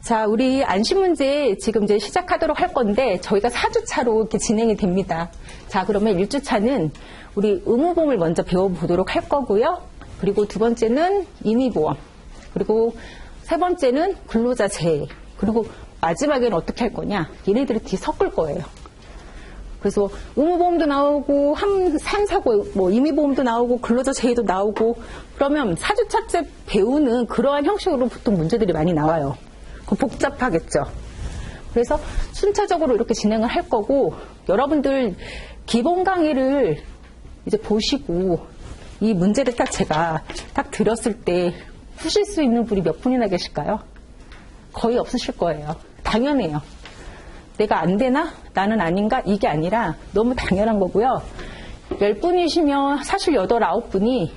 자, 우리 안심문제 지금 이제 시작하도록 할 건데 저희가 4주차로 이렇게 진행이 됩니다. 자, 그러면 1주차는 우리 의무보험을 먼저 배워보도록 할 거고요. 그리고 두 번째는 임의보험, 그리고 세 번째는 근로자 재해, 그리고 마지막에는 어떻게 할 거냐, 얘네들이 뒤에 섞을 거예요. 그래서 의무보험도 나오고 산사고 뭐 임의보험도 나오고 근로자 재해도 나오고, 그러면 4주차째 배우는 그러한 형식으로 보통 문제들이 많이 나와요. 복잡하겠죠. 그래서 순차적으로 이렇게 진행을 할 거고, 여러분들 기본 강의를 이제 보시고 이 문제를 딱 제가 딱 드렸을 때 푸실 수 있는 분이 몇 분이나 계실까요? 거의 없으실 거예요. 당연해요. 내가 안 되나? 나는 아닌가? 이게 아니라 너무 당연한 거고요. 10분이시면 사실 8, 9분이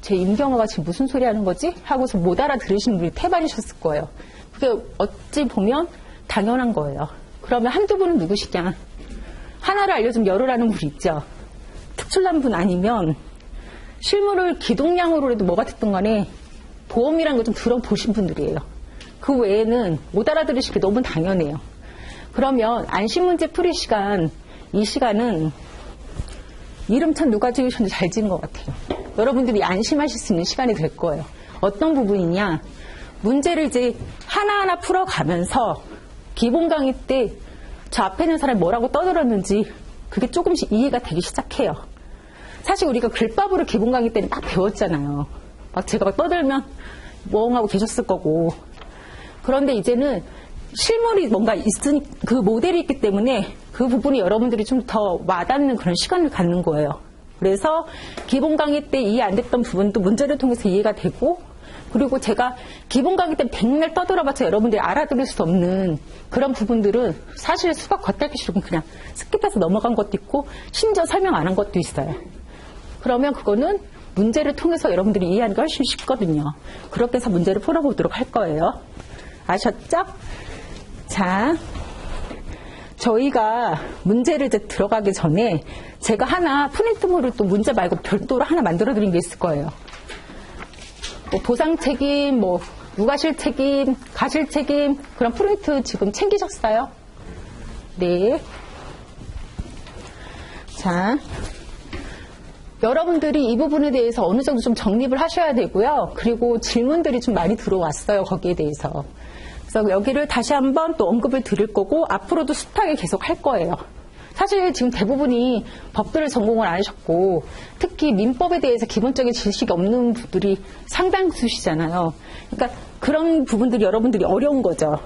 제 임경아가 지금 무슨 소리 하는 거지? 하고서 못 알아들으시는 분이 태반이셨을 거예요. 그게 어찌 보면 당연한 거예요. 그러면 한두 분은 누구시냐? 하나를 알려주면 열을 하는 분 있죠. 특출난 분 아니면 실무를 기동량으로라도 뭐가 됐든 간에 보험이라는 거 좀 들어보신 분들이에요. 그 외에는 못 알아들으시기 너무 당연해요. 그러면 안심문제 풀이 시간, 이 시간은 이름 참 누가 지으셨는지 잘 지은 것 같아요. 여러분들이 안심하실 수 있는 시간이 될 거예요. 어떤 부분이냐? 문제를 이제 하나하나 풀어가면서 기본 강의 때 저 앞에 있는 사람이 뭐라고 떠들었는지 그게 조금씩 이해가 되기 시작해요. 사실 우리가 글밥으로 기본 강의 때는 딱 배웠잖아요. 막 제가 막 떠들면 멍하고 계셨을 거고. 그런데 이제는 실물이 뭔가 있으니 그 모델이 있기 때문에 그 부분이 여러분들이 좀 더 와닿는 그런 시간을 갖는 거예요. 그래서 기본 강의 때 이해 안 됐던 부분도 문제를 통해서 이해가 되고, 그리고 제가 기본 강의 때 백날 떠들어봤자 여러분들이 알아들을 수 없는 그런 부분들은 사실 수학 겉핥기 시록은 그냥 스킵해서 넘어간 것도 있고 심지어 설명 안 한 것도 있어요. 그러면 그거는 문제를 통해서 여러분들이 이해하는 게 훨씬 쉽거든요. 그렇게 해서 문제를 풀어보도록 할 거예요. 아셨죠? 자, 저희가 문제를 이제 들어가기 전에 제가 하나 프린트물을 또 문제 말고 별도로 하나 만들어 드린 게 있을 거예요. 뭐 보상 책임, 뭐 무과실 책임, 가실 책임, 그런 프린트 지금 챙기셨어요? 네. 자, 여러분들이 이 부분에 대해서 어느 정도 좀 정립을 하셔야 되고요. 그리고 질문들이 좀 많이 들어왔어요. 거기에 대해서. 그래서 여기를 다시 한번 또 언급을 드릴 거고, 앞으로도 숱하게 계속 할 거예요. 사실 지금 대부분이 법들을 전공을 안 하셨고, 특히 민법에 대해서 기본적인 지식이 없는 분들이 상당수시잖아요. 그러니까 그런 부분들이 여러분들이 어려운 거죠.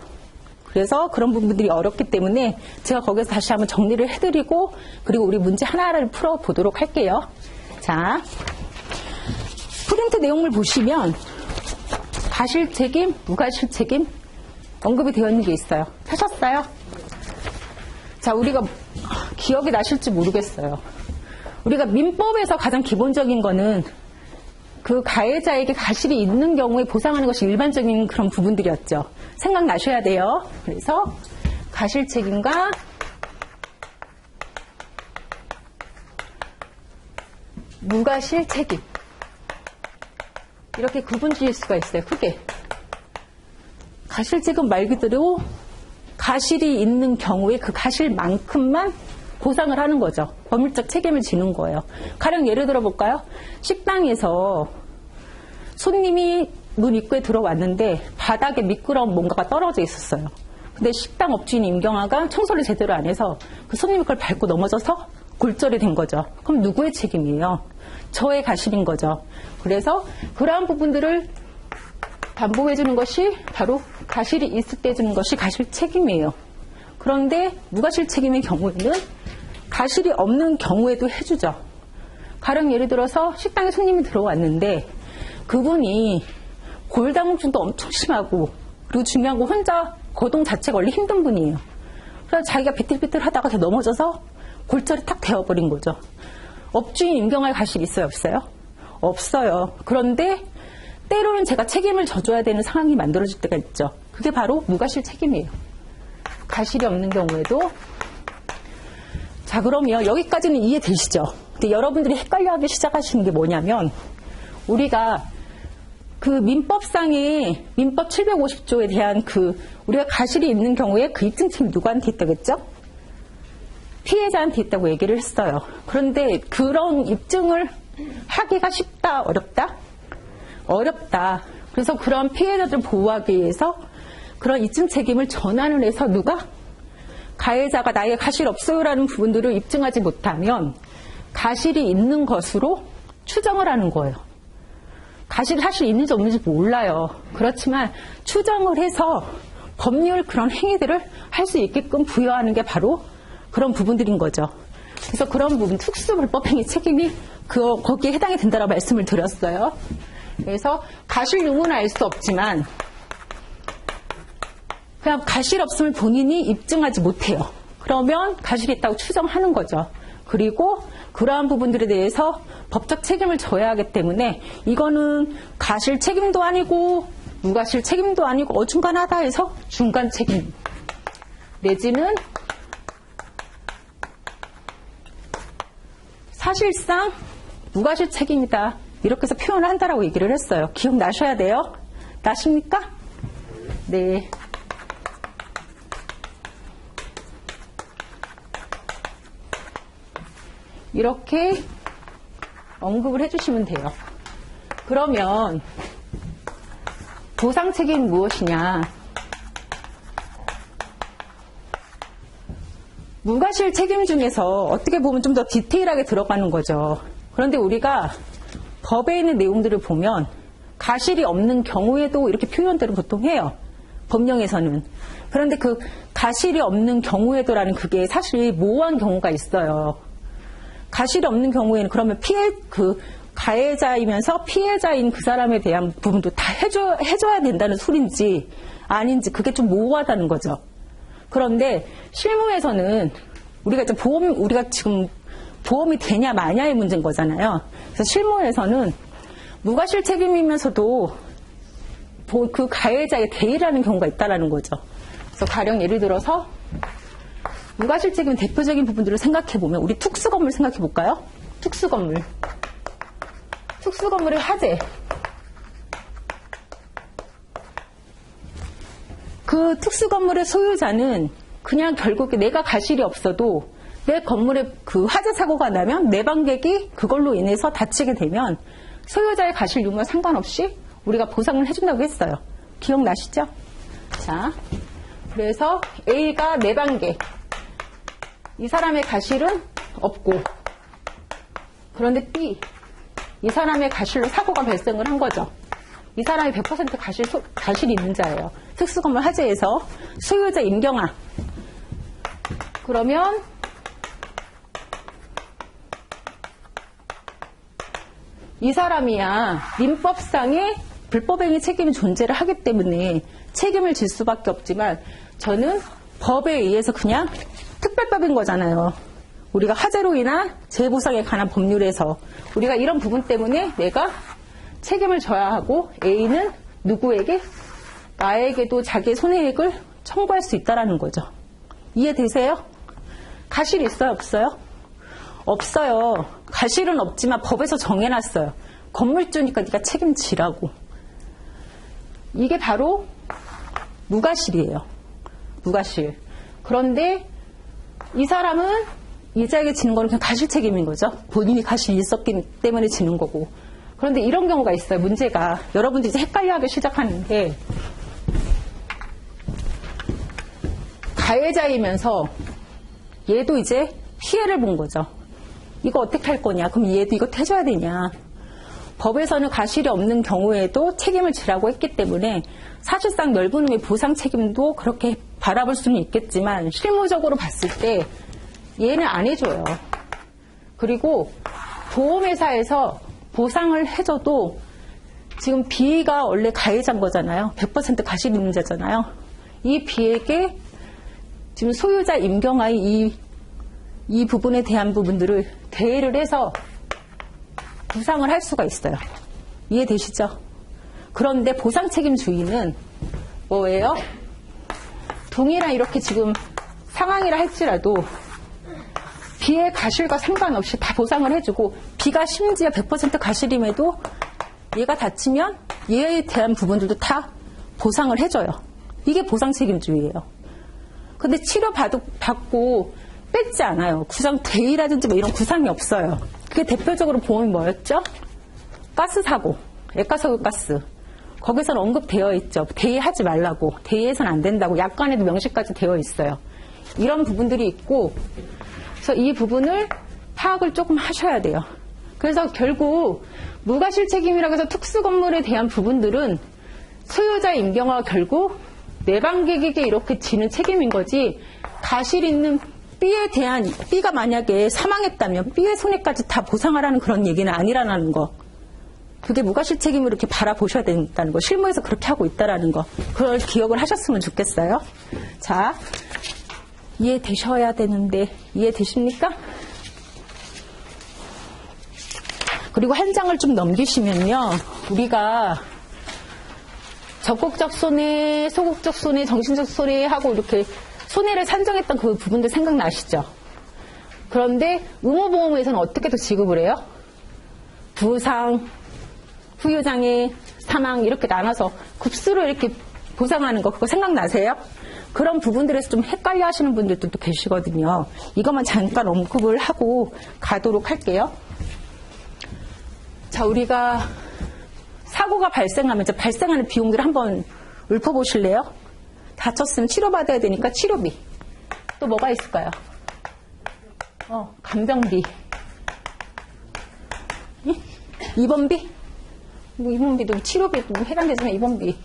그래서 그런 부분들이 어렵기 때문에 제가 거기서 다시 한번 정리를 해드리고, 그리고 우리 문제 하나하나를 풀어보도록 할게요. 자, 프린트 내용을 보시면 가실 책임, 무가실 책임 언급이 되어 있는 게 있어요. 하셨어요? 자, 우리가 기억이 나실지 모르겠어요. 우리가 민법에서 가장 기본적인 거는 그 가해자에게 가실이 있는 경우에 보상하는 것이 일반적인 그런 부분들이었죠. 생각나셔야 돼요. 그래서 가실 책임과 무가실 책임, 이렇게 구분 지을 수가 있어요. 크게. 가실 책임 말 그대로 가실이 있는 경우에 그 가실만큼만 보상을 하는 거죠. 법률적 책임을 지는 거예요. 가령 예를 들어 볼까요? 식당에서 손님이 문 입구에 들어왔는데 바닥에 미끄러운 뭔가가 떨어져 있었어요. 근데 식당 업주인 임경아가 청소를 제대로 안 해서 그 손님이 그걸 밟고 넘어져서 골절이 된 거죠. 그럼 누구의 책임이에요? 저의 가실인 거죠. 그래서 그러한 부분들을 담보해 주는 것이 바로 가실이 있을 때 주는 것이 가실 책임이에요. 그런데 무가실 책임의 경우에는 가실이 없는 경우에도 해주죠. 가령 예를 들어서 식당에 손님이 들어왔는데 그분이 골다공증도 엄청 심하고, 그리고 중요한 건 혼자 거동 자체가 원래 힘든 분이에요. 그래서 자기가 비틀비틀 하다가 넘어져서 골절이 탁 되어버린 거죠. 업주인 임경할 가실이 있어요? 없어요? 없어요. 그런데 때로는 제가 책임을 져줘야 되는 상황이 만들어질 때가 있죠. 그게 바로 무가실 책임이에요. 가실이 없는 경우에도. 자, 그러면 여기까지는 이해되시죠? 근데 여러분들이 헷갈려하기 시작하시는 게 뭐냐면, 우리가 그 민법상의 민법 750조에 대한 우리가 가실이 있는 경우에 그 입증 책임이 누구한테 있다겠죠? 피해자한테 있다고 얘기를 했어요. 그런데 그런 입증을 하기가 쉽다, 어렵다? 어렵다. 그래서 그런 피해자들을 보호하기 위해서 그런 입증 책임을 전환을 해서 누가? 가해자가 나에게 가실 없어요라는 부분들을 입증하지 못하면 가실이 있는 것으로 추정을 하는 거예요. 가실이 사실 있는지 없는지 몰라요. 그렇지만 추정을 해서 법률 그런 행위들을 할 수 있게끔 부여하는 게 바로 그런 부분들인 거죠. 그래서 그런 부분, 특수불법행위 책임이 거기에 해당이 된다라고 말씀을 드렸어요. 그래서 가실 유무는 알 수 없지만 그냥 가실 없음을 본인이 입증하지 못해요. 그러면 가실이 있다고 추정하는 거죠. 그리고 그러한 부분들에 대해서 법적 책임을 져야 하기 때문에 이거는 가실 책임도 아니고 무가실 책임도 아니고 어중간하다 해서 중간 책임 내지는 사실상 무가실 책임이다. 이렇게 해서 표현을 한다라고 얘기를 했어요. 기억나셔야 돼요. 나십니까? 네. 이렇게 언급을 해주시면 돼요. 그러면 보상 책임은 무엇이냐? 무가실 책임 중에서 어떻게 보면 좀 더 디테일하게 들어가는 거죠. 그런데 우리가 법에 있는 내용들을 보면 가실이 없는 경우에도 이렇게 표현들을 보통 해요. 법령에서는. 그런데 그 가실이 없는 경우에도라는 그게 사실 모호한 경우가 있어요. 가실이 없는 경우에는 그러면 가해자이면서 피해자인 그 사람에 대한 부분도 다 해줘야 된다는 소린지 아닌지 그게 좀 모호하다는 거죠. 그런데 실무에서는 우리가 지금 보험이 되냐 마냐의 문제인 거잖아요. 그래서 실무에서는 무가실 책임이면서도 그 가해자의 대의라는 경우가 있다라는 거죠. 그래서 가령 예를 들어서 무가실 책임 대표적인 부분들을 생각해보면 우리 특수건물 생각해볼까요? 특수건물의 화재. 그 특수건물의 소유자는 그냥 결국에 내가 가실이 없어도 내 건물에 그 화재 사고가 나면 내방객이 그걸로 인해서 다치게 되면 소유자의 가실 유무와 상관없이 우리가 보상을 해준다고 했어요. 기억나시죠? 자, 그래서 A가 내방객. 이 사람의 가실은 없고 그런데 B 이 사람의 가실로 사고가 발생을 한 거죠. 이 사람이 100% 가실이 있는 자예요. 특수건물 화재에서 소유자 임경아. 그러면 이 사람이야 민법상의 불법행위 책임이 존재를 하기 때문에 책임을 질 수밖에 없지만 저는 법에 의해서 그냥 특별법인 거잖아요. 우리가 화재로 인한 재보상에 관한 법률에서 우리가 이런 부분 때문에 내가 책임을 져야 하고 A는 누구에게? 나에게도 자기의 손해액을 청구할 수 있다는 거죠. 이해되세요? 가실이 있어요? 없어요? 없어요. 가실은 없지만 법에서 정해놨어요. 건물주니까 네가 책임지라고. 이게 바로 무가실이에요. 무가실. 그런데 이 사람은 이자에게 지는 거는 그냥 가실 책임인 거죠. 본인이 가실이 있었기 때문에 지는 거고. 그런데 이런 경우가 있어요. 문제가. 여러분들이 이제 헷갈려하기 시작하는 게 가해자이면서 얘도 이제 피해를 본 거죠. 이거 어떻게 할 거냐. 그럼 얘도 이거 해줘야 되냐. 법에서는 가실이 없는 경우에도 책임을 지라고 했기 때문에 사실상 넓은 의미의 보상 책임도 그렇게 바라볼 수는 있겠지만 실무적으로 봤을 때 얘는 안 해줘요. 그리고 보험회사에서 보상을 해줘도 지금 B가 원래 가해자인 거잖아요. 100% 가실 있는 자잖아요. 이 B에게 지금 소유자 임경아의 이 부분에 대한 부분들을 대해를 해서 부상을 할 수가 있어요. 이해되시죠? 그런데 보상 책임주의는 뭐예요? 동일한 이렇게 지금 상황이라 할지라도 B의 가실과 상관없이 다 보상을 해주고 B가 심지어 100% 가실임에도 얘가 다치면 얘에 대한 부분들도 다 보상을 해줘요. 이게 보상 책임주의예요. 근데 치료 받고 뺏지 않아요. 구상 대의라든지 뭐 이런 구상이 없어요. 그게 대표적으로 보험이 뭐였죠? 가스 사고, 액가스가스. 거기서는 언급되어 있죠. 대의하지 말라고, 대의해서는 안 된다고, 약관에도 명시까지 되어 있어요. 이런 부분들이 있고, 그래서 이 부분을 파악을 조금 하셔야 돼요. 그래서 결국 무과실책임이라고 해서 특수건물에 대한 부분들은 소유자의 임경화가 결국 내방객에게 이렇게 지는 책임인 거지, 가실 있는 B에 대한, B가 만약에 사망했다면 B의 손해까지 다 보상하라는 그런 얘기는 아니라는 거. 그게 무과실책임으로 이렇게 바라보셔야 된다는 거. 실무에서 그렇게 하고 있다라는 거. 그걸 기억을 하셨으면 좋겠어요. 자, 이해되셔야 되는데 이해되십니까? 그리고 한 장을 좀 넘기시면요. 우리가 적극적 손해, 소극적 손해, 정신적 손해 하고 이렇게 손해를 산정했던 그 부분들 생각나시죠? 그런데 의무보험에서는 어떻게 또 지급을 해요? 부상, 후유장애, 사망 이렇게 나눠서 급수로 이렇게 보상하는 거, 그거 생각나세요? 그런 부분들에서 좀 헷갈려 하시는 분들도 또 계시거든요. 이것만 잠깐 언급을 하고 가도록 할게요. 자, 우리가 사고가 발생하면 이제 발생하는 비용들을 한번 읊어보실래요? 다쳤으면 치료받아야 되니까 치료비. 또 뭐가 있을까요? 간병비. 입원비? 뭐 입원비도 치료비도 해당되지만 입원비.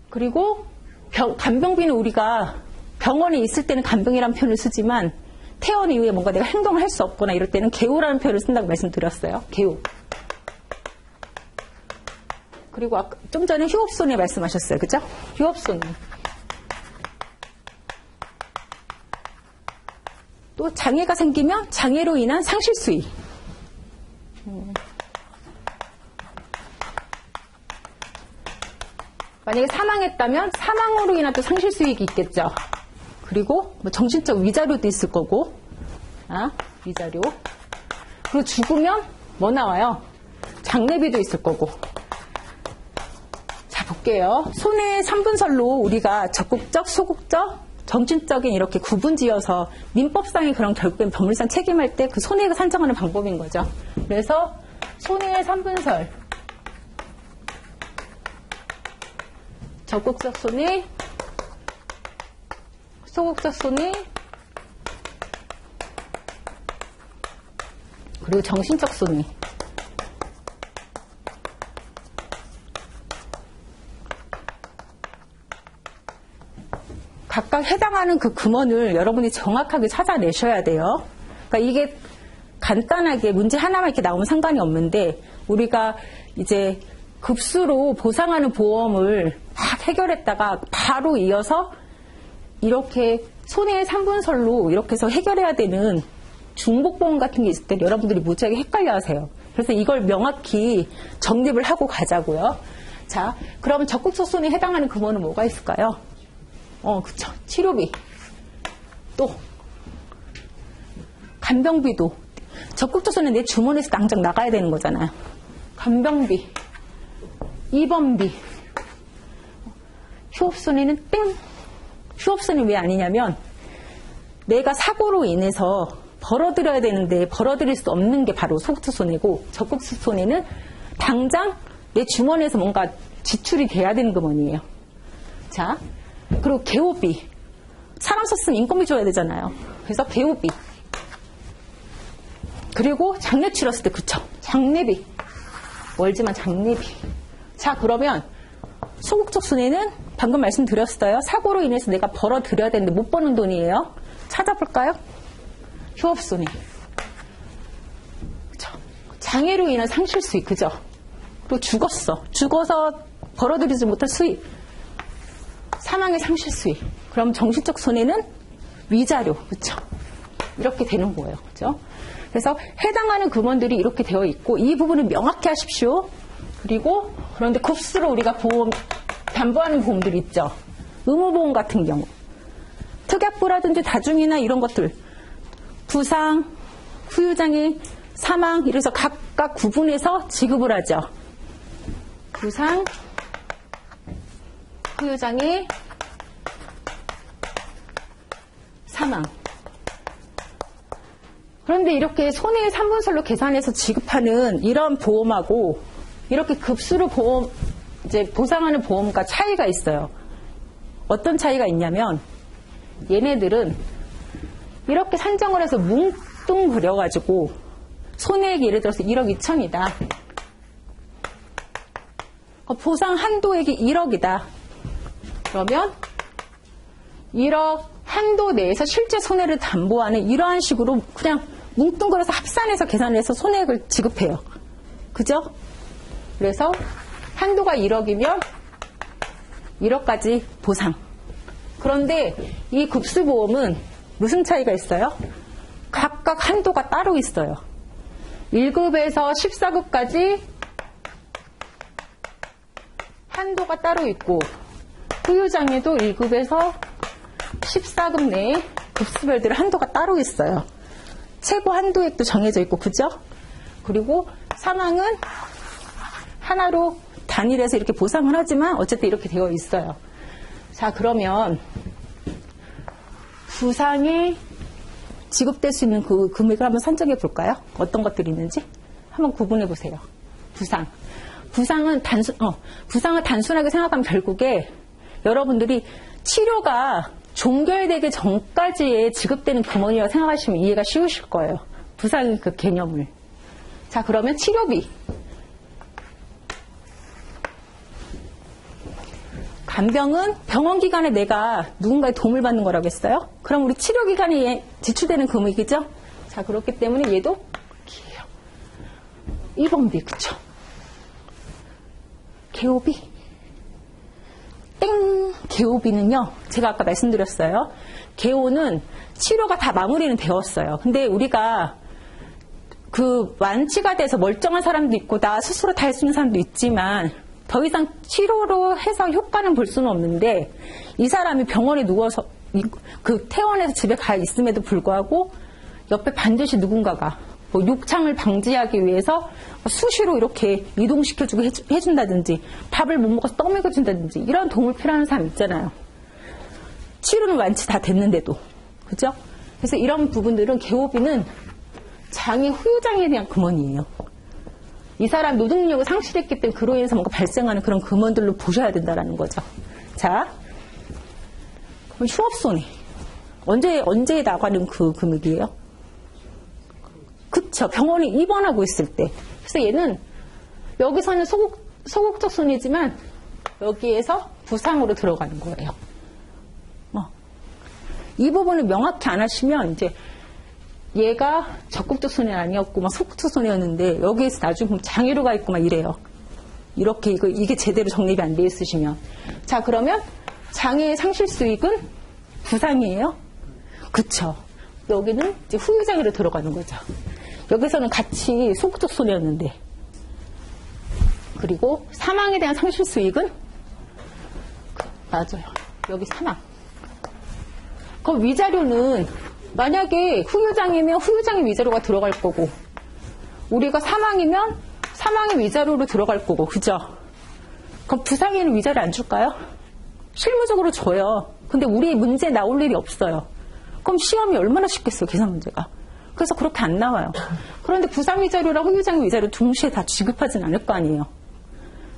그리고 간병비는 우리가 병원에 있을 때는 간병이라는 표현을 쓰지만 퇴원 이후에 뭔가 내가 행동을 할 수 없거나 이럴 때는 개호라는 표현을 쓴다고 말씀드렸어요. 개호. 그리고 좀 전에 휴업손해 말씀하셨어요. 그죠? 휴업손해. 또 장애가 생기면 장애로 인한 상실수익. 만약에 사망했다면 사망으로 인한 또 상실수익이 있겠죠. 그리고 뭐 정신적 위자료도 있을 거고, 위자료. 그리고 죽으면 뭐 나와요? 장례비도 있을 거고. 자, 볼게요. 손해 3분설로 우리가 적극적, 소극적, 정신적인 이렇게 구분지어서 민법상의 그런 결국엔 법률상 책임할 때 그 손해가 산정하는 방법인 거죠. 그래서 손해의 3분설. 적극적 손해, 소극적 손해, 그리고 정신적 손해. 각각 해당하는 그 금원을 여러분이 정확하게 찾아내셔야 돼요. 그러니까 이게 간단하게 문제 하나만 이렇게 나오면 상관이 없는데, 우리가 이제 급수로 보상하는 보험을 막 해결했다가 바로 이어서 이렇게 손해의 3분설로 이렇게 해서 해결해야 되는 중복보험 같은 게 있을 때 여러분들이 무지하게 헷갈려 하세요. 그래서 이걸 명확히 정립을 하고 가자고요. 자, 그러면 적극적 손해에 해당하는 금원은 뭐가 있을까요? 그쵸. 치료비. 또 간병비도. 적극적 손해 내 주머니에서 당장 나가야 되는 거잖아요. 간병비. 입원비. 휴업손해는 땡. 휴업손해 왜 아니냐면 내가 사고로 인해서 벌어들여야 되는데 벌어들일 수 없는 게 바로 소극적 손해고, 적극적 손해는 당장 내 주머니에서 뭔가 지출이 돼야 되는 금원이에요. 자, 그리고 개호비. 사람 썼으면 인건비 줘야 되잖아요. 그래서 개호비. 그리고 장례 치렀을 때, 그쵸. 장례비. 멀지만 장례비. 자, 그러면 소극적 손해는 방금 말씀드렸어요. 사고로 인해서 내가 벌어들여야 되는데 못 버는 돈이에요. 찾아볼까요? 휴업손해. 그쵸. 장애로 인한 상실수익, 그죠? 그리고 죽어서 벌어들이지 못할 수익. 사망의 상실수익. 그럼 정신적 손해는 위자료, 그쵸? 이렇게 되는 거예요, 그죠? 그래서 해당하는 금원들이 이렇게 되어 있고, 이 부분을 명확히 하십시오. 그리고 그런데 급수로 우리가 보험 담보하는 보험들이 있죠. 의무보험 같은 경우, 특약부라든지 다중이나 이런 것들, 부상, 후유장애, 사망, 이래서 각 각각 구분해서 지급을 하죠. 부상, 후유장애, 사망. 그런데 이렇게 손해의 3분설로 계산해서 지급하는 이런 보험하고 이렇게 급수로 이제 보상하는 보험과 차이가 있어요. 어떤 차이가 있냐면 얘네들은 이렇게 산정을 해서 뭉뚱그려가지고 손해액이 예를 들어서 1억 2천이다. 보상 한도액이 1억이다. 그러면 1억 한도 내에서 실제 손해를 담보하는 이러한 식으로 그냥 뭉뚱그려서 합산해서 계산해서 손해액을 지급해요. 그죠? 그래서 한도가 1억이면 1억까지 보상. 그런데 이 급수보험은 무슨 차이가 있어요? 각각 한도가 따로 있어요. 1급에서 14급까지 한도가 따로 있고 후유장애도 1급에서 14급 내에 급수별대로 한도가 따로 있어요. 최고 한도액도 정해져 있고, 그죠? 그리고 사망은 하나로 단일해서 이렇게 보상을 하지만 어쨌든 이렇게 되어 있어요. 자, 그러면 부상이 지급될 수 있는 그 금액을 한번 산정해 볼까요? 어떤 것들이 있는지 한번 구분해 보세요. 부상은 단순하게 생각하면 결국에 여러분들이 치료가 종결되기 전까지에 지급되는 금원이라고 생각하시면 이해가 쉬우실 거예요. 부상의 그 개념을. 자, 그러면 치료비. 간병은 병원 기간에 내가 누군가의 도움을 받는 거라고 했어요. 그럼 우리 치료 기간에 지출되는 금액이죠. 자, 그렇기 때문에 얘도 기예요. 1번비, 그쵸? 개호비. 개호비는요, 제가 아까 말씀드렸어요. 개호는 치료가 다 마무리는 되었어요. 근데 우리가 그 완치가 돼서 멀쩡한 사람도 있고 나 스스로 다 할 수 있는 사람도 있지만 더 이상 치료로 해서 효과는 볼 수는 없는데 이 사람이 병원에 누워서 그 퇴원해서 집에 가 있음에도 불구하고 옆에 반드시 누군가가 뭐 욕창을 방지하기 위해서 수시로 이렇게 이동시켜주고 해준다든지 밥을 못 먹어서 떠먹여준다든지 이런 도움을 필요하는 사람 있잖아요. 치료는 완치 다 됐는데도. 그죠? 그래서 이런 부분들은 개호비는 장애 후유장애에 대한 금원이에요. 이 사람 노동력을 상실했기 때문에 그로 인해서 뭔가 발생하는 그런 금원들로 보셔야 된다는 거죠. 자, 그럼 휴업손해. 언제 나가는 그 금액이에요? 그쵸. 병원에 입원하고 있을 때. 그래서 얘는 여기서는 소극적 손해지만 여기에서 부상으로 들어가는 거예요. 이 부분을 명확히 안 하시면 이제 얘가 적극적 손해는 아니었고 막 소극적 손해였는데 여기에서 나중에 보면 장애로 가 있고 막 이래요. 이렇게 이게 제대로 정립이 안 돼 있으시면. 자, 그러면 장애의 상실 수익은 부상이에요? 그쵸. 여기는 이제 후유장애로 들어가는 거죠. 여기서는 같이 소극적 손해였는데. 그리고 사망에 대한 상실 수익은 맞아요. 여기 사망. 그럼 위자료는 만약에 후유장애면 후유장애 위자료가 들어갈 거고 우리가 사망이면 사망의 위자료로 들어갈 거고, 그죠? 그럼 부상에는 위자료 안 줄까요? 실무적으로 줘요. 근데 우리 문제 나올 일이 없어요. 그럼 시험이 얼마나 쉽겠어요, 계산 문제가. 그래서 그렇게 안 나와요. 그런데 부상 위자료랑 후유장애 위자료 동시에 다 지급하진 않을 거 아니에요.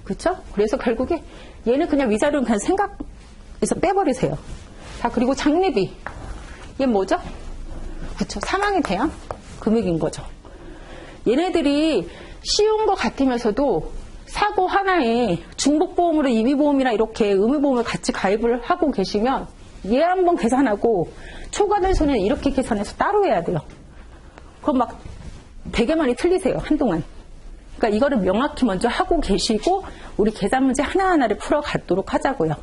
그렇죠? 그래서 결국에 얘는 그냥 위자료는 그냥 생각해서 빼버리세요. 자, 그리고 장례비. 얘 뭐죠? 그렇죠. 사망에 대한 금액인 거죠. 얘네들이 쉬운 것 같으면서도 사고 하나에 중복보험으로 임의보험이나 이렇게 의무보험을 같이 가입을 하고 계시면 얘 한번 계산하고 초과된 손해는 이렇게 계산해서 따로 해야 돼요. 그럼 막 되게 많이 틀리세요, 한동안. 그러니까 이거를 명확히 먼저 하고 계시고 우리 계산 문제 하나하나를 풀어가도록 하자고요.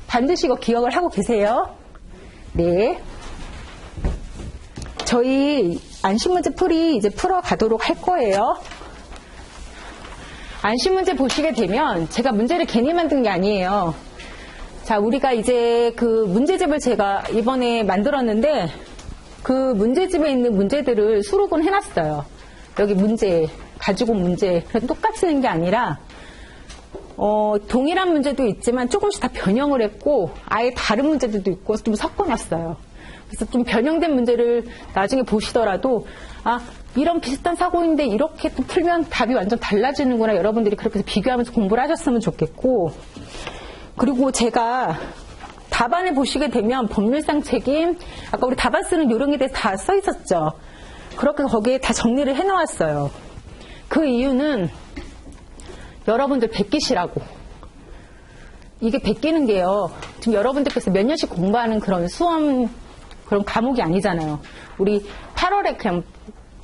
반드시 이거 기억을 하고 계세요. 네. 저희 안심문제 풀이 이제 풀어가도록 할 거예요. 안심문제 보시게 되면 제가 문제를 괜히 만든 게 아니에요. 자, 우리가 이제 그 문제집을 제가 이번에 만들었는데 그 문제집에 있는 문제들을 수록은 해놨어요. 여기 문제 가지고 문제 똑같이 낸 게 아니라 동일한 문제도 있지만 조금씩 다 변형을 했고 아예 다른 문제들도 있고 좀 섞어놨어요. 그래서 좀 변형된 문제를 나중에 보시더라도 이런 비슷한 사고인데 이렇게 또 풀면 답이 완전 달라지는구나. 여러분들이 그렇게 해서 비교하면서 공부를 하셨으면 좋겠고, 그리고 제가 답안을 보시게 되면 법률상 책임, 아까 우리 답안 쓰는 요령에 대해서 다 써 있었죠. 그렇게 거기에 다 정리를 해놓았어요. 그 이유는 여러분들 베끼시라고. 이게 베끼는 게요, 지금 여러분들께서 몇 년씩 공부하는 그런 수험 그런 과목이 아니잖아요. 우리 8월에 그냥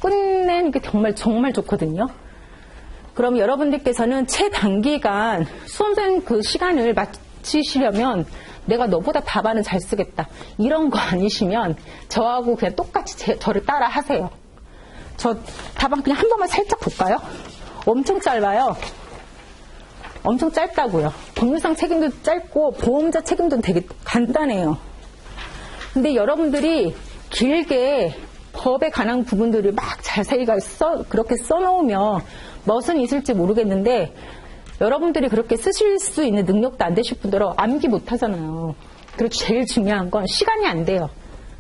끝내는 게 정말 좋거든요. 그럼 여러분들께서는 최단기간 수험생 그 시간을 마치시려면 내가 너보다 답안은 잘 쓰겠다, 이런 거 아니시면 저하고 그냥 똑같이 저를 따라 하세요. 저 답안 그냥 한 번만 살짝 볼까요? 엄청 짧아요. 엄청 짧다고요. 법률상 책임도 짧고 보험자 책임도 되게 간단해요. 근데 여러분들이 길게 법에 관한 부분들을 막 자세히 그렇게 써놓으면 멋은 있을지 모르겠는데, 여러분들이 그렇게 쓰실 수 있는 능력도 안 되실 분들은 암기 못 하잖아요. 그리고 제일 중요한 건 시간이 안 돼요.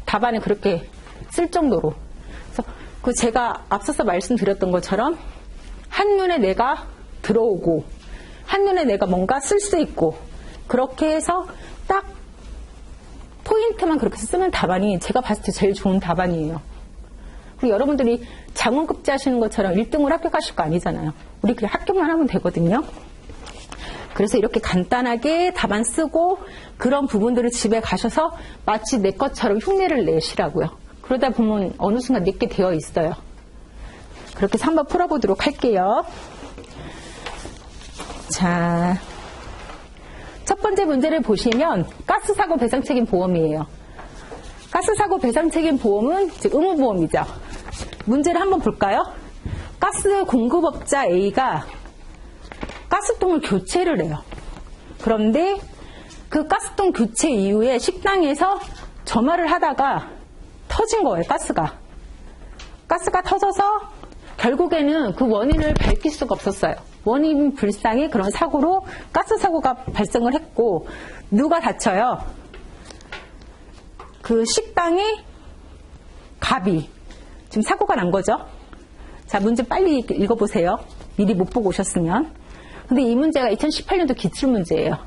답안에 그렇게 쓸 정도로. 그래서 제가 앞서서 말씀드렸던 것처럼 한눈에 내가 들어오고 한눈에 내가 뭔가 쓸 수 있고, 그렇게 해서 딱 포인트만 그렇게 쓰는 답안이 제가 봤을 때 제일 좋은 답안이에요. 그리고 여러분들이 장원급제 하시는 것처럼 1등으로 합격하실 거 아니잖아요. 우리 그냥 합격만 하면 되거든요. 그래서 이렇게 간단하게 답안 쓰고 그런 부분들을 집에 가셔서 마치 내 것처럼 흉내를 내시라고요. 그러다 보면 어느 순간 내게 되어 있어요. 그렇게 해서 한번 풀어보도록 할게요. 자, 첫 번째 문제를 보시면 가스사고 배상책임 보험이에요. 가스사고 배상책임 보험은 즉 의무보험이죠. 문제를 한번 볼까요? 가스 공급업자 A가 가스통을 교체를 해요. 그런데 그 가스통 교체 이후에 식당에서 점화를 하다가 터진 거예요. 가스가 터져서 결국에는 그 원인을 밝힐 수가 없었어요. 원인 불상의 그런 사고로 가스 사고가 발생을 했고, 누가 다쳐요? 그 식당의 갑이 지금 사고가 난 거죠. 자, 문제 빨리 읽어보세요. 미리 못 보고 오셨으면. 근데 이 문제가 2018년도 기출문제예요.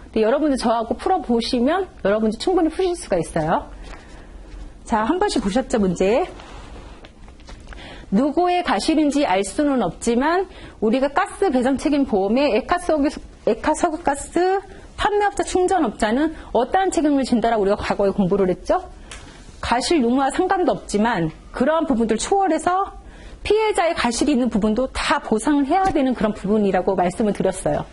근데 여러분들 저하고 풀어보시면 여러분들 충분히 푸실 수가 있어요. 자, 한 번씩 보셨죠, 문제. 누구의 가실인지 알 수는 없지만 우리가 가스 배상 책임 보험에 액화석유가스 판매업자 충전업자는 어떠한 책임을 진다라고 우리가 과거에 공부를 했죠? 가실 유무와 상관도 없지만 그러한 부분들 초월해서 피해자의 가실이 있는 부분도 다 보상을 해야 되는 그런 부분이라고 말씀을 드렸어요.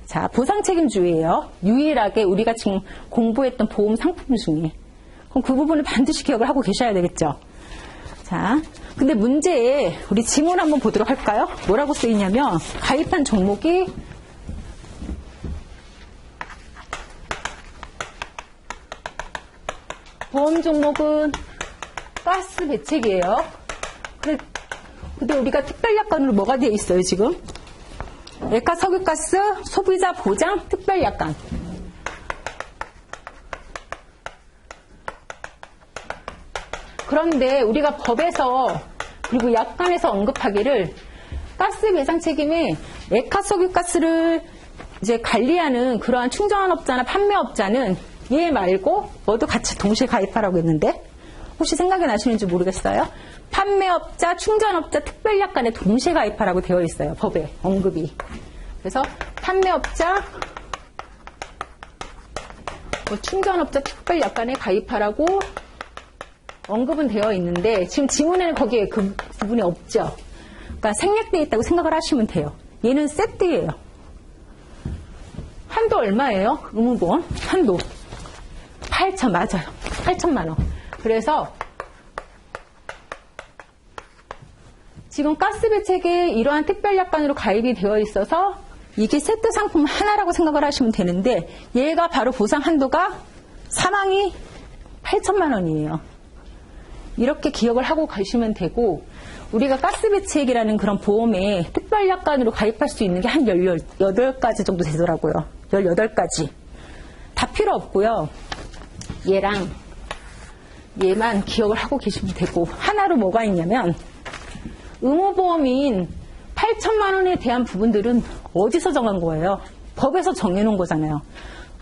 자, 보상 책임주의예요. 유일하게 우리가 지금 공부했던 보험 상품 중에. 그럼 그 부분을 반드시 기억을 하고 계셔야 되겠죠. 자, 근데 문제에 우리 지문 한번 보도록 할까요? 뭐라고 쓰이냐면 가입한 종목이 보험 종목은 가스 배책이에요. 근데 우리가 특별약관으로 뭐가 되어 있어요, 지금? 액화석유가스 소비자 보장 특별약관. 그런데 우리가 법에서 그리고 약관에서 언급하기를 가스 배상 책임에 액화석유가스를 이제 관리하는 그러한 충전업자나 판매업자는 얘 말고 모두 같이 동시에 가입하라고 했는데, 혹시 생각이 나시는지 모르겠어요. 판매업자, 충전업자 특별약관에 동시에 가입하라고 되어 있어요. 법에 언급이. 그래서 판매업자, 충전업자 특별약관에 가입하라고 언급은 되어 있는데 지금 지문에는 거기에 그 부분이 없죠. 그러니까 생략되어 있다고 생각을 하시면 돼요. 얘는 세트예요. 한도 얼마예요? 의무보험 한도 8천, 맞아요. 8천만 원. 그래서 지금 가스배책에 이러한 특별약관으로 가입이 되어 있어서 이게 세트 상품 하나라고 생각을 하시면 되는데, 얘가 바로 보상 한도가 사망이 8천만 원이에요. 이렇게 기억을 하고 가시면 되고, 우리가 가스배치액이라는 그런 보험에 특별약관으로 가입할 수 있는 게 한 18가지 정도 되더라고요. 18가지. 다 필요 없고요. 얘랑 얘만 기억을 하고 계시면 되고, 하나로 뭐가 있냐면 의무보험인 8천만 원에 대한 부분들은 어디서 정한 거예요? 법에서 정해놓은 거잖아요.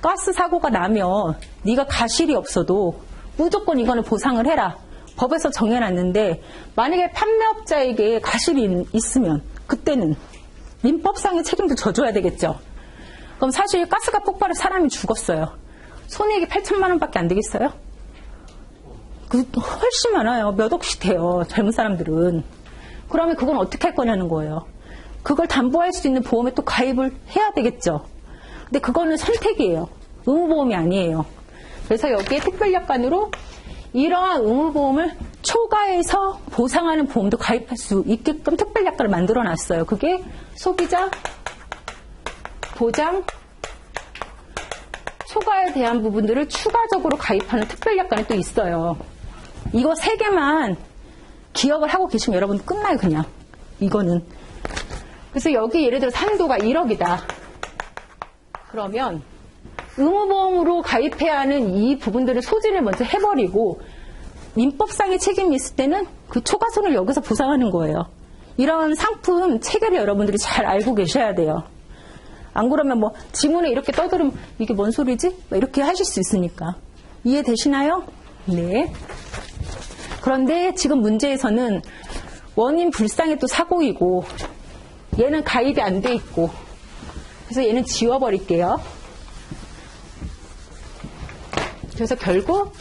가스 사고가 나면 네가 가실이 없어도 무조건 이거는 보상을 해라. 법에서 정해놨는데 만약에 판매업자에게 가실이 있으면 그때는 민법상의 책임도 져줘야 되겠죠. 그럼 사실 가스가 폭발해 사람이 죽었어요. 손해액이 8천만 원밖에 안 되겠어요? 훨씬 많아요. 몇 억씩 돼요. 젊은 사람들은. 그러면 그건 어떻게 할 거냐는 거예요. 그걸 담보할 수 있는 보험에 또 가입을 해야 되겠죠. 근데 그거는 선택이에요. 의무보험이 아니에요. 그래서 여기에 특별약관으로 이러한 의무보험을 초과해서 보상하는 보험도 가입할 수 있게끔 특별약관을 만들어놨어요. 그게 소비자 보장 초과에 대한 부분들을 추가적으로 가입하는 특별약관이 또 있어요. 이거 3개만 기억을 하고 계시면 여러분 끝나요, 그냥. 이거는. 그래서 여기 예를 들어서 한도가 1억이다. 그러면 의무보험으로 가입해야 하는 이 부분들을 소진을 먼저 해버리고 민법상의 책임이 있을 때는 그 초과손을 여기서 보상하는 거예요. 이런 상품 체계를 여러분들이 잘 알고 계셔야 돼요. 안 그러면 뭐 지문에 이렇게 떠들으면 이게 뭔 소리지? 이렇게 하실 수 있으니까. 이해되시나요? 네. 그런데 지금 문제에서는 원인 불상의 또 사고이고 얘는 가입이 안 돼 있고 그래서 얘는 지워버릴게요. 그래서 결국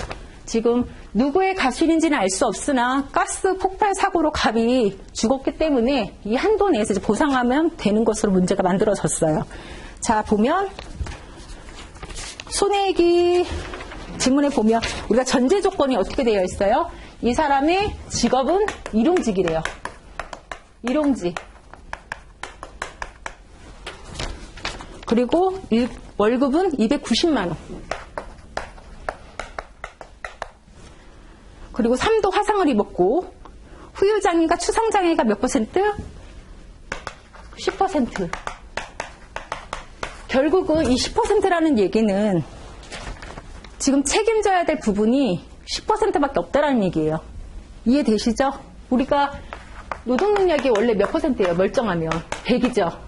지금 누구의 가실인지는 알 수 없으나 가스 폭발 사고로 갑이 죽었기 때문에 이 한도 내에서 이제 보상하면 되는 것으로 문제가 만들어졌어요. 자, 보면 손해액이 지문에 보면 우리가 전제 조건이 어떻게 되어 있어요? 이 사람의 직업은 일용직이래요. 일용직. 그리고 월급은 290만 원. 그리고 3도 화상을 입었고 후유장애가 추상장애가 몇 퍼센트? 10%. 결국은 이 10%라는 얘기는 지금 책임져야 될 부분이 10%밖에 없다라는 얘기예요. 이해되시죠? 우리가 노동능력이 원래 몇 퍼센트예요? 멀쩡하면 100이죠.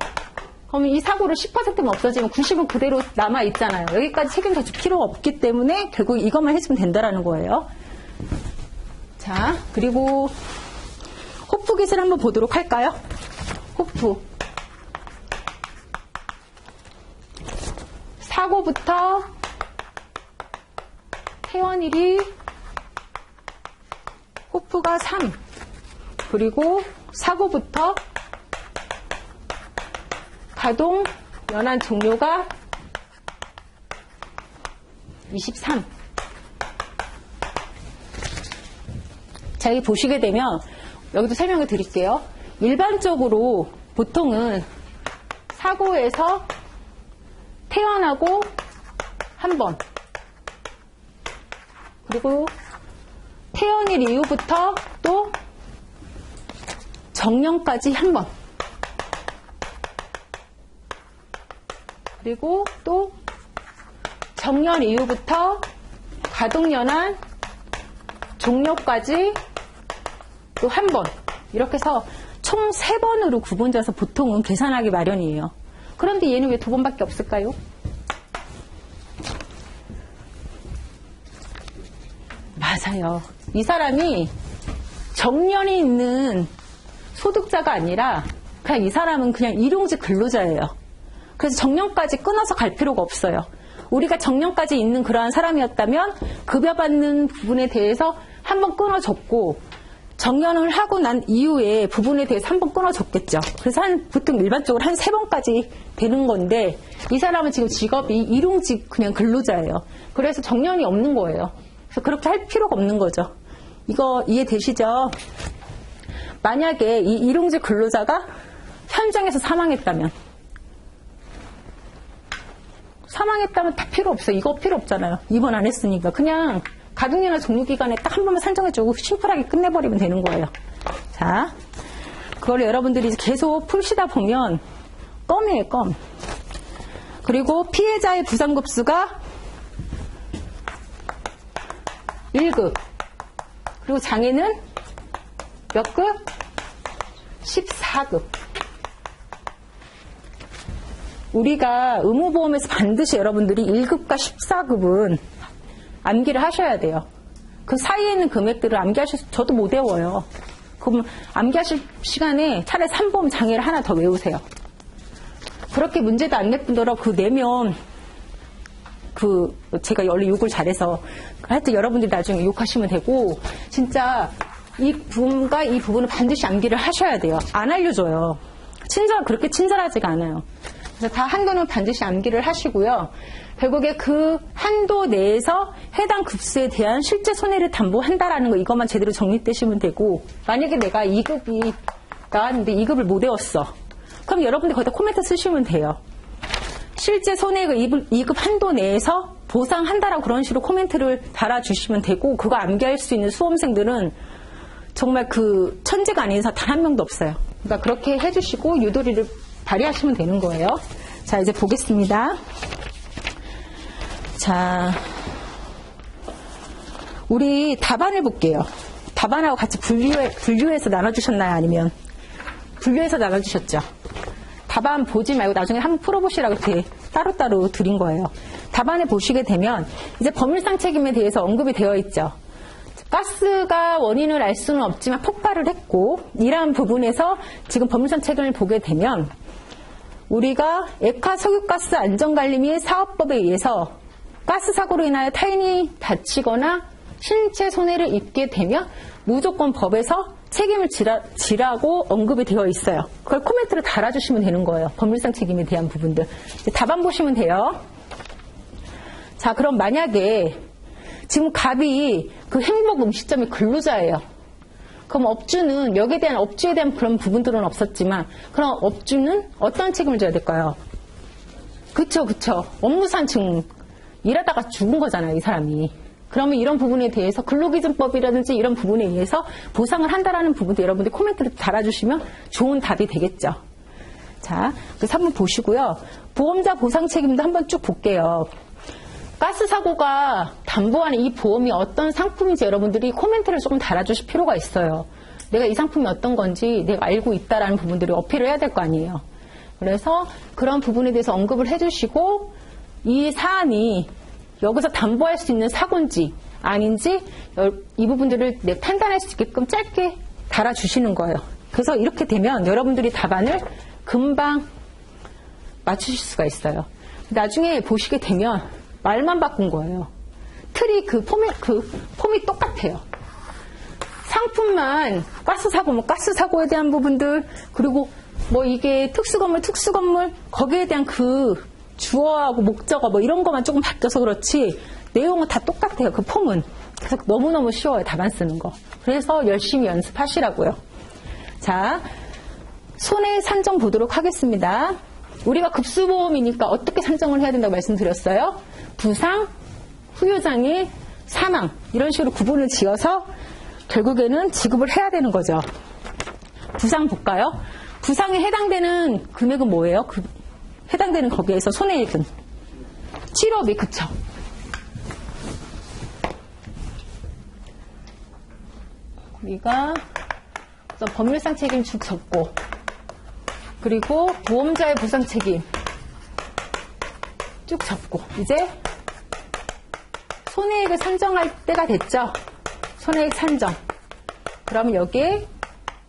그러면 이 사고로 10%만 없어지면 90은 그대로 남아있잖아요. 여기까지 책임져 줄 필요가 없기 때문에 결국 이것만 해주면 된다라는 거예요. 자, 그리고 호프 기술 한번 보도록 할까요? 호프. 사고부터 퇴원일이 호프가 3. 그리고 사고부터 가동 연한 종료가 23. 자, 여기 보시게 되면 여기도 설명을 드릴게요. 일반적으로 보통은 사고에서 퇴원하고 한 번, 그리고 퇴원일 이후부터 또 정년까지 한 번, 그리고 또 정년 이후부터 가동연한 종료까지 또 한 번, 이렇게 해서 총 3번으로 구분져서 보통은 계산하기 마련이에요. 그런데 얘는 왜 2번밖에 없을까요? 맞아요. 이 사람이 정년이 있는 소득자가 아니라 그냥 이 사람은 그냥 일용직 근로자예요. 그래서 정년까지 끊어서 갈 필요가 없어요. 우리가 정년까지 있는 그러한 사람이었다면 급여받는 부분에 대해서 한번 끊어줬고 정년을 하고 난 이후에 부분에 대해서 한번 끊어줬겠죠. 그래서 보통 일반적으로 한 3번까지 되는 건데 이 사람은 지금 직업이 일용직 그냥 근로자예요. 그래서 정년이 없는 거예요. 그래서 그렇게 할 필요가 없는 거죠. 이거 이해되시죠? 만약에 이 일용직 근로자가 현장에서 사망했다면 다 필요 없어요. 이거 필요 없잖아요. 입원 안 했으니까. 그냥 가동연한 종료기간에 딱 한 번만 산정해주고 심플하게 끝내버리면 되는 거예요. 자, 그걸 여러분들이 계속 푸시다 보면 껌이에요, 껌. 그리고 피해자의 부상급수가 1급. 그리고 장애는 몇 급? 14급. 우리가 의무보험에서 반드시 여러분들이 1급과 14급은 암기를 하셔야 돼요. 그 사이에 있는 금액들을 암기하셔서 저도 못 외워요. 그럼 암기하실 시간에 차라리 3보험 장애를 하나 더 외우세요. 그렇게 문제도 안 냈더러 그 내면 제가 원래 욕을 잘해서 하여튼 여러분들이 나중에 욕하시면 되고 진짜 이 부분과 이 부분을 반드시 암기를 하셔야 돼요. 안 알려줘요. 그렇게 친절하지가 않아요. 그래서 다 한도는 반드시 암기를 하시고요. 결국에 그 한도 내에서 해당 급수에 대한 실제 손해를 담보한다라는 거 이것만 제대로 정립되시면 되고 만약에 내가 2급이 나왔는데 2급을 못 외웠어. 그럼 여러분들 거기다 코멘트 쓰시면 돼요. 실제 손해가 2급 한도 내에서 보상한다라고 그런 식으로 코멘트를 달아주시면 되고 그거 암기할 수 있는 수험생들은 정말 그 천재가 아닌 이상 단 한 명도 없어요. 그러니까 그렇게 해주시고 유도리를 발휘하시면 되는 거예요. 자, 이제 보겠습니다. 자, 우리 답안을 볼게요. 답안하고 같이 분류해서 나눠주셨나요? 아니면 분류해서 나눠주셨죠? 답안 보지 말고 나중에 한번 풀어보시라고 이렇게 따로따로 드린 거예요. 답안을 보시게 되면 이제 법률상 책임에 대해서 언급이 되어 있죠. 가스가 원인을 알 수는 없지만 폭발을 했고 이러한 부분에서 지금 법률상 책임을 보게 되면 우리가 액화 석유가스 안전관리 및 사업법에 의해서 가스 사고로 인하여 타인이 다치거나 신체 손해를 입게 되면 무조건 법에서 책임을 지라고 언급이 되어 있어요. 그걸 코멘트를 달아주시면 되는 거예요. 법률상 책임에 대한 부분들. 답안 보시면 돼요. 자, 그럼 만약에 지금 갑이 그 행복 음식점의 근로자예요. 그럼 업주는 여기에 대한 업주에 대한 그런 부분들은 없었지만 그럼 업주는 어떤 책임을 져야 될까요? 그쵸. 업무상충 일하다가 죽은 거잖아요, 이 사람이. 그러면 이런 부분에 대해서 근로기준법이라든지 이런 부분에 의해서 보상을 한다라는 부분도 여러분들이 코멘트를 달아주시면 좋은 답이 되겠죠. 자, 그래서 한번 보시고요. 보험자 보상 책임도 한번 쭉 볼게요. 가스 사고가 담보하는 이 보험이 어떤 상품인지 여러분들이 코멘트를 조금 달아주실 필요가 있어요. 내가 이 상품이 어떤 건지 내가 알고 있다라는 부분들을 어필을 해야 될 거 아니에요. 그래서 그런 부분에 대해서 언급을 해주시고 이 사안이 여기서 담보할 수 있는 사고인지 아닌지 이 부분들을 판단할 수 있게끔 짧게 달아주시는 거예요. 그래서 이렇게 되면 여러분들이 답안을 금방 맞추실 수가 있어요. 나중에 보시게 되면 말만 바꾼 거예요. 틀이 폼이 똑같아요. 상품만 가스 사고에 대한 부분들 그리고 뭐 이게 특수건물 거기에 대한 그 주어하고 목적어 뭐 이런 것만 조금 바뀌어서 그렇지 내용은 다 똑같아요. 그 폼은. 그래서 너무너무 쉬워요. 답안 쓰는 거. 그래서 열심히 연습하시라고요. 자, 손해 산정 보도록 하겠습니다. 우리가 급수보험이니까 어떻게 산정을 해야 된다고 말씀드렸어요? 부상, 후유장애, 사망 이런 식으로 구분을 지어서 결국에는 지급을 해야 되는 거죠. 부상 볼까요? 부상에 해당되는 금액은 뭐예요? 해당되는 거기에서 손해액은 치료비, 그쵸? 우리가 법률상 책임 쭉 적고 그리고 보험자의 보상 책임 쭉 적고 이제 손해액을 산정할 때가 됐죠? 손해액 산정. 그러면 여기에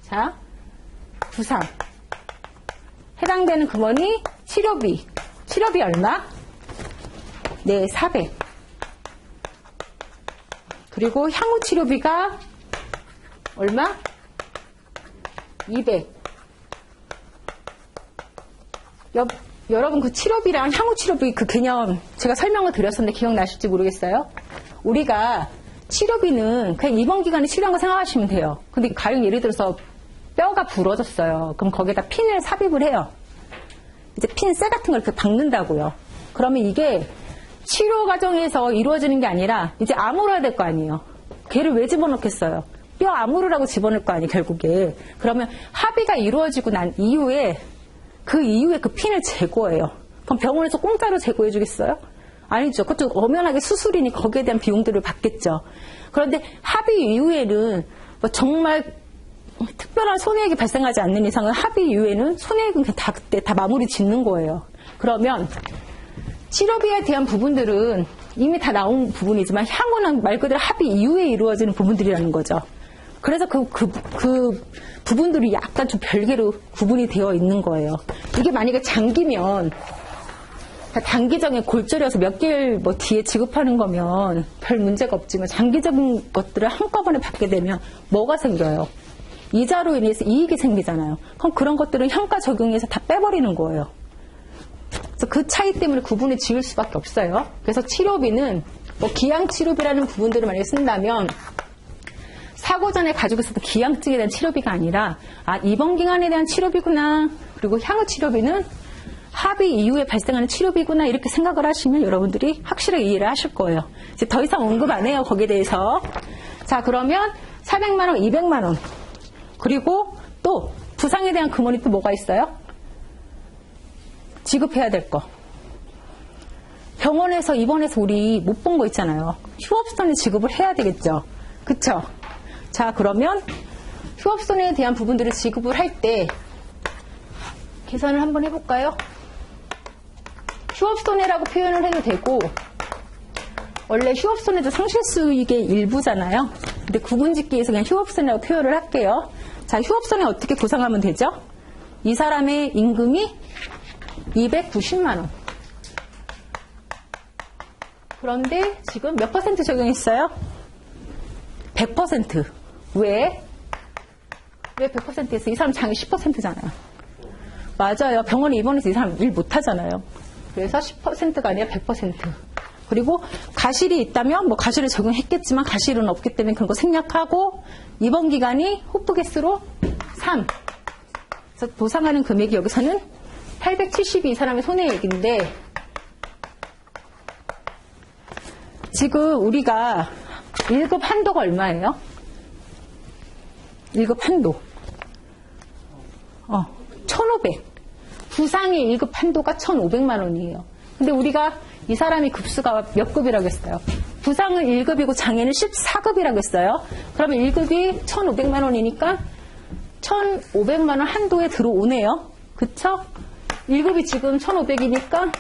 자 부상 해당되는 금원이 치료비 얼마? 네, 400. 그리고 향후 치료비가 얼마? 200. 여러분 그 치료비랑 향후 치료비 그 개념 제가 설명을 드렸었는데 기억나실지 모르겠어요. 우리가 치료비는 그냥 입원 기간에 치료한 거 생각하시면 돼요. 근데 가령 예를 들어서 뼈가 부러졌어요. 그럼 거기에다 핀을 삽입을 해요. 이제 핀 쇠 같은 걸 이렇게 박는다고요. 그러면 이게 치료 과정에서 이루어지는 게 아니라 이제 암호로 해야 될 거 아니에요. 걔를 왜 집어넣겠어요? 뼈 아무르라고 집어넣을 거 아니에요, 결국에. 그러면 합의가 이루어지고 난 이후에 그 핀을 제거해요. 그럼 병원에서 공짜로 제거해 주겠어요? 아니죠. 그것도 엄연하게 수술이니 거기에 대한 비용들을 받겠죠. 그런데 합의 이후에는 뭐 정말 특별한 손해액이 발생하지 않는 이상은 합의 이후에는 손해액은 다 그때 다 마무리 짓는 거예요. 그러면 치료비에 대한 부분들은 이미 다 나온 부분이지만 향후는 말 그대로 합의 이후에 이루어지는 부분들이라는 거죠. 그래서 그 부분들이 약간 좀 별개로 구분이 되어 있는 거예요. 이게 만약에 장기면 단기적인 골절이어서 몇 개월 뭐 뒤에 지급하는 거면 별 문제가 없지만 장기적인 것들을 한꺼번에 받게 되면 뭐가 생겨요? 이자로 인해서 이익이 생기잖아요. 그럼 그런 것들은 현가 적용해서 다 빼버리는 거예요. 그래서 그 차이 때문에 구분을 지을 수밖에 없어요. 그래서 치료비는 뭐 기양치료비라는 부분들을 만약에 쓴다면 사고 전에 가지고 있었던 기양증에 대한 치료비가 아니라 이번 기간에 대한 치료비구나. 그리고 향후 치료비는 합의 이후에 발생하는 치료비구나 이렇게 생각을 하시면 여러분들이 확실하게 이해를 하실 거예요. 이제 더 이상 언급 안 해요. 거기에 대해서. 자, 그러면 400만 원, 200만 원. 그리고 또 부상에 대한 금원이 또 뭐가 있어요? 지급해야 될 거. 병원에서 입원해서 우리 못 본 거 있잖아요. 휴업손해 지급을 해야 되겠죠. 그쵸? 자, 그러면 휴업손해에 대한 부분들을 지급을 할 때 계산을 한번 해볼까요? 휴업손해라고 표현을 해도 되고 원래 휴업손해도 상실수익의 일부잖아요. 근데 구분짓기에서 그냥 휴업손해라고 표현을 할게요. 자, 휴업손해 어떻게 구상하면 되죠? 이 사람의 임금이 290만 원. 그런데 지금 몇 퍼센트 적용했어요? 100%. 왜 100%에서 이 사람 장이 10%잖아요. 맞아요. 병원에 입원해서 이 사람 일 못하잖아요. 그래서 10%가 아니라 100%. 그리고 가실이 있다면 뭐 가실을 적용했겠지만 가실은 없기 때문에 그런 거 생략하고 입원 기간이 호프개수로 3. 그래서 보상하는 금액이 여기서는 872 이 사람의 손해액인데 지금 우리가 1급 한도가 얼마예요? 1급 한도 1,500. 부상의 1급 한도가 1,500만 원이에요. 근데 우리가 이 사람이 급수가 몇 급이라고 했어요? 부상은 1급이고 장애는 14급이라고 했어요. 그러면 1급이 1,500만 원이니까 1,500만 원 한도에 들어오네요. 그쵸? 1급이 지금 1,500이니까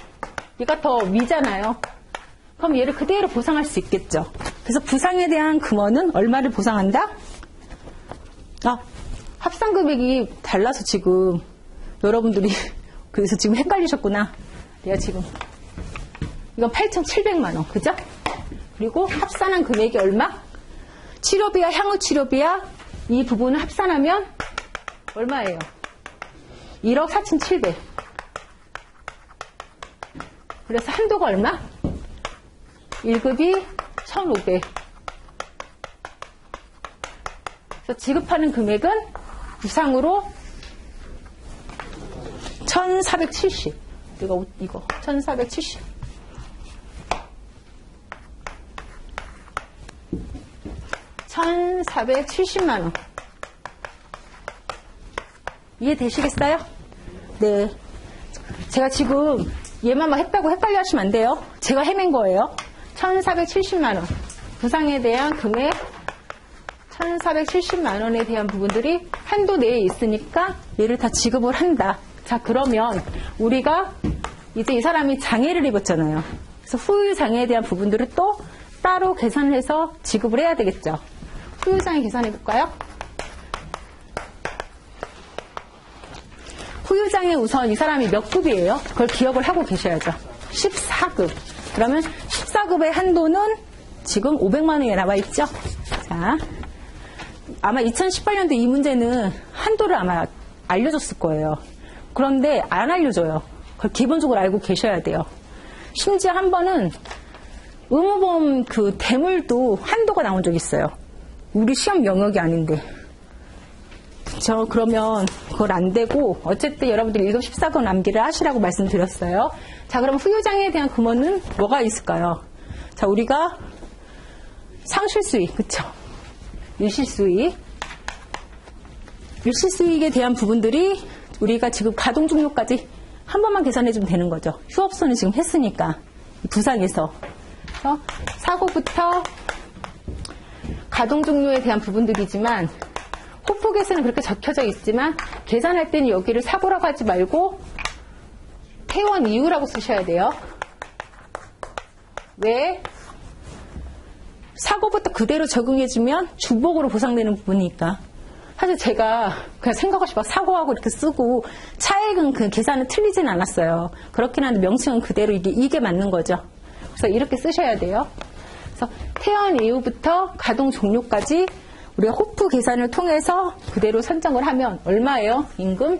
얘가 더 위잖아요. 그럼 얘를 그대로 보상할 수 있겠죠. 그래서 부상에 대한 금원은 얼마를 보상한다? 합산 금액이 달라서 지금 여러분들이 그래서 지금 헷갈리셨구나. 내가 지금 이건 8,700만 원, 그죠? 그리고 합산한 금액이 얼마? 치료비와 향후 치료비와 이 부분을 합산하면 얼마예요? 1억 4,700. 그래서 한도가 얼마? 1급이 1,500. 그래서 지급하는 금액은 부상으로 1,470. 이거 1,470. 1,470만 원. 이해되시겠어요? 네. 제가 지금 얘만 막 했다고 헷갈려 하시면 안 돼요. 제가 헤맨 거예요. 1,470만 원. 부상에 대한 금액 1,470만 원에 대한 부분들이 한도 내에 있으니까 얘를 다 지급을 한다. 자, 그러면 우리가 이제 이 사람이 장애를 입었잖아요. 그래서 후유 장애에 대한 부분들을 또 따로 계산을 해서 지급을 해야 되겠죠. 후유 장애 계산해 볼까요? 후유 장애 우선 이 사람이 몇 급이에요? 그걸 기억을 하고 계셔야죠. 14급. 그러면 14급의 한도는 지금 500만 원에 나와 있죠. 자, 아마 2018년도 이 문제는 한도를 아마 알려줬을 거예요. 그런데 안 알려줘요. 그걸 기본적으로 알고 계셔야 돼요. 심지어 한 번은 의무보험 그 대물도 한도가 나온 적이 있어요. 우리 시험 영역이 아닌데. 그쵸? 그러면 그걸 안 되고 어쨌든 여러분들이 1급 14급 암기를 하시라고 말씀드렸어요. 자, 그럼 후유장애에 대한 금원은 뭐가 있을까요? 자, 우리가 상실수익, 그쵸? 일시수익. 일시수익에 대한 부분들이 우리가 지금 가동 종료까지 한 번만 계산해주면 되는 거죠. 휴업선을 지금 했으니까. 부상에서. 사고부터 가동 종료에 대한 부분들이지만 호폭에서는 그렇게 적혀져 있지만 계산할 때는 여기를 사고라고 하지 말고 퇴원 이후라고 쓰셔야 돼요. 왜? 사고부터 그대로 적용해주면 주복으로 보상되는 부분이니까. 사실 제가 그냥 생각 없이 막 사고하고 이렇게 쓰고 차액은 그 계산은 틀리진 않았어요. 그렇긴 한데 명칭은 그대로 이게 맞는 거죠. 그래서 이렇게 쓰셔야 돼요. 그래서 퇴원 이후부터 가동 종료까지 우리가 호프 계산을 통해서 그대로 선정을 하면 얼마예요? 임금?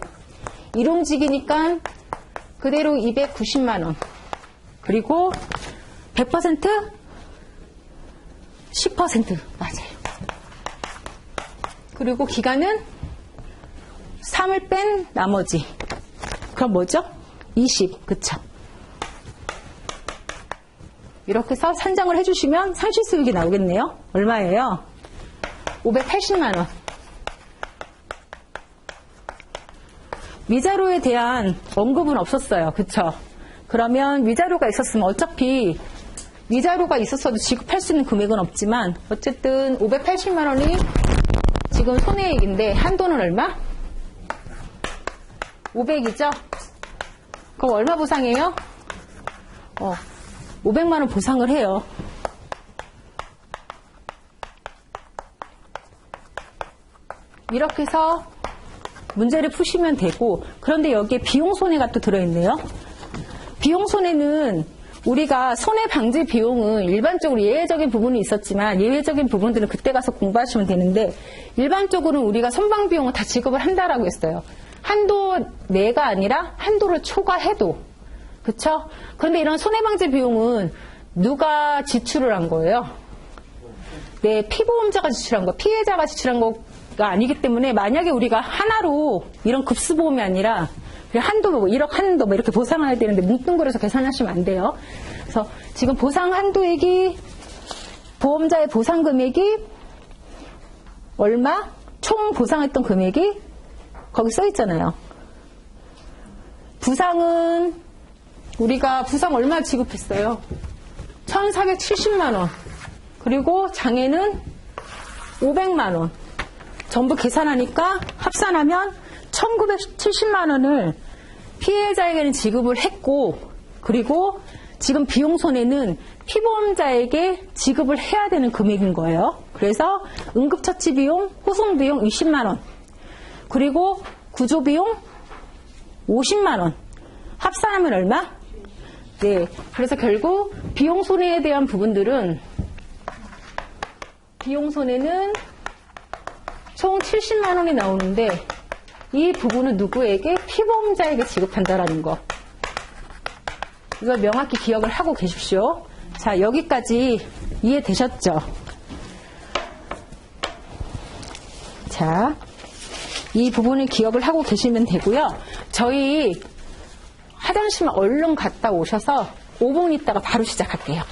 일용직이니까 그대로 290만 원. 그리고 100%? 10% 맞아요. 그리고 기간은 3을 뺀 나머지. 그럼 뭐죠? 20. 그쵸? 이렇게 해서 산정을 해주시면 상실수익이 나오겠네요. 얼마예요? 580만 원. 위자료에 대한 언급은 없었어요. 그쵸? 그러면 위자료가 있었으면 어차피 위자료가 있었어도 지급할 수 있는 금액은 없지만 어쨌든 580만 원이 지금 손해액인데 한도는 얼마? 500이죠? 그럼 얼마 보상해요? 500만 원 보상을 해요. 이렇게 해서 문제를 푸시면 되고, 그런데 여기에 비용 손해가 또 들어있네요. 비용 손해는 우리가 손해 방지 비용은 일반적으로 예외적인 부분이 있었지만 예외적인 부분들은 그때 가서 공부하시면 되는데 일반적으로는 우리가 선방 비용은 다 지급을 한다라고 했어요. 한도 내가 아니라 한도를 초과해도. 그쵸? 그런데 이런 손해 방지 비용은 누가 지출을 한 거예요? 네, 피보험자가 지출한 거, 피해자가 지출한 거가 아니기 때문에 만약에 우리가 하나로 이런 급수보험이 아니라 한도 1억 한도 이렇게 보상해야 되는데 뭉뚱그려서 계산하시면 안 돼요. 그래서 지금 보상 한도액이 보험자의 보상 금액이 얼마? 총 보상했던 금액이 거기 써 있잖아요. 부상은 우리가 부상 얼마 지급했어요? 1,470만 원. 그리고 장애는 500만 원. 전부 계산하니까 합산하면 1,970만 원을 피해자에게는 지급을 했고, 그리고 지금 비용 손해는 피보험자에게 지급을 해야 되는 금액인 거예요. 그래서 응급처치 비용, 호송 비용 20만 원, 그리고 구조 비용 50만 원. 합산하면 얼마? 네. 그래서 결국 비용 손해에 대한 부분들은 비용 손해는 총 70만 원이 나오는데 이 부분은 누구에게? 피보험자에게 지급한다라는 거. 이걸 명확히 기억을 하고 계십시오. 자, 여기까지 이해되셨죠? 자, 이 부분을 기억을 하고 계시면 되고요. 저희 화장실 얼른 갔다 오셔서 5분 있다가 바로 시작할게요.